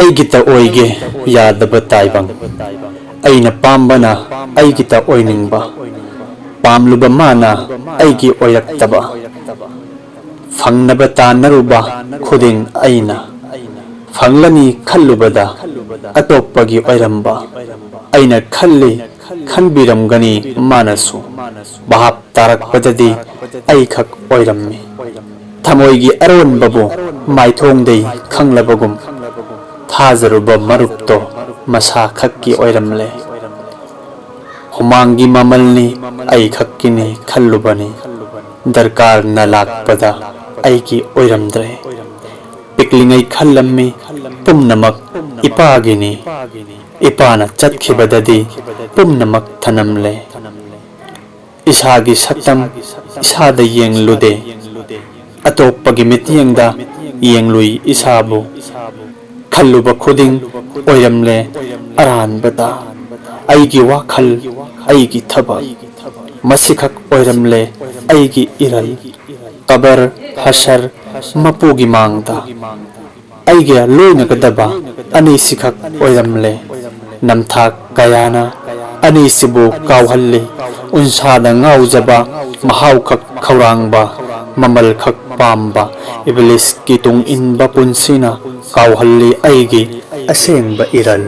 ꯑꯩꯒꯤꯇ ꯑꯣꯏꯒꯦ ꯌꯥꯗꯕ ꯇꯥꯏꯕꯪ ꯑꯩꯅ ꯄꯥꯝꯕꯅ ꯑꯩꯒꯤꯇ ꯑꯣꯏꯅꯤꯡꯕ ꯄꯥꯝꯂꯨꯕ ꯃꯥꯅ ꯑꯩꯒꯤ ꯑꯣꯏꯔꯛꯇꯕ ꯐꯪꯅꯕ ꯇꯥꯟꯅꯔꯨꯕ ꯈꯨꯗꯤꯡ ꯑꯩꯅ ꯐꯪꯂꯅꯤ ꯈꯜꯂꯨꯕꯗ ꯑꯇꯣꯞꯄꯒꯤ ꯑꯣꯏꯔꯝꯕ ꯑꯩꯅ ꯈꯜꯂꯤ ꯈꯟꯕꯤꯔꯝꯒꯅꯤ ꯃꯥꯅꯁꯨ ꯚꯥꯞ ꯇꯥꯔꯛꯄꯗꯗꯤ ꯑꯩꯈꯛ ꯑꯣꯏꯔꯝꯃꯤ ꯊꯃꯣꯏꯒꯤ ꯑꯔꯣꯟꯕꯕꯨ ꯃꯥꯏꯊꯣꯡꯗꯩ ꯈꯪꯂꯕꯒꯨꯝ ꯊꯥꯖꯔꯨꯕ ꯃꯔꯨꯞꯇꯣ ꯃꯁꯥ ꯈꯛꯀꯤ ꯑꯣꯏꯔꯝꯂꯦ ꯍꯨꯃꯥꯡꯒꯤ ꯃꯃꯜꯅꯤ ꯑꯩꯈꯛꯀꯤꯅꯤ ꯈꯜꯂꯨꯕꯅꯤ ꯗꯔꯀꯥꯔꯅ ꯂꯥꯛꯄꯗ ꯑꯩꯒꯤ ꯑꯣꯏꯔꯝꯗ꯭ꯔꯦ ꯄꯤꯛꯂꯤꯉꯩ ꯈꯜꯂꯝꯃꯤ ꯄꯨꯝꯅꯃꯛ ꯏꯄꯥꯒꯤꯅꯤ ꯏꯄꯥꯅ ꯆꯠꯈꯤꯕꯗꯗꯤ ꯄꯨꯝꯅꯃꯛ ꯊꯅꯝꯂꯦ ꯏꯁꯥꯒꯤ ꯁꯛꯇꯝ ꯏꯁꯥꯗ ꯌꯦꯡꯂꯨꯗꯦ ꯑꯇꯣꯞꯄꯒꯤ ꯃꯤꯠꯌꯦꯡꯗ ꯌꯦꯡꯂꯨꯏ ꯏꯁꯥꯕꯨ ꯈꯜꯂꯨꯕ ꯈꯨꯗꯤꯡ ꯑꯣꯏꯔꯝꯂꯦ ꯑꯔꯥꯟꯕꯗ ꯑꯩꯒꯤ ꯋꯥꯈꯜ ꯑꯩꯒꯤ ꯊꯕꯛ ꯃꯁꯤꯈꯛ ꯑꯣꯏꯔꯝꯂꯦ ꯑꯩꯒꯤ ꯏꯔꯜ ꯀꯕꯔ ꯍꯁꯔ ꯃꯄꯨꯒꯤ ꯃꯥꯡꯗ ꯑꯩꯒ ꯂꯣꯏꯅꯒꯗꯕ ꯑꯅꯤꯁꯤꯈꯛ ꯑꯣꯏꯔꯝꯂꯦ ꯅꯝꯊꯥꯛ ꯀꯌꯥꯅ ꯑꯅꯤꯁꯤꯕꯨ ꯀꯥꯎꯍꯜꯂꯤ ꯎꯟꯁꯥꯗ ꯉꯥꯎꯖꯕ ꯃꯍꯥꯎꯈꯛ ꯈꯧꯔꯥꯡꯕ ꯃꯃꯜꯈꯛ ꯄꯥꯝꯕ ꯏꯕꯂꯤꯁꯀꯤ ꯇꯨꯡ ꯏꯟꯕ ꯄꯨꯟꯁꯤꯅ ꯀꯥꯎꯍꯜꯂꯤ ꯑꯩꯒꯤ ꯑꯁꯦꯡꯕ ꯏꯔꯜ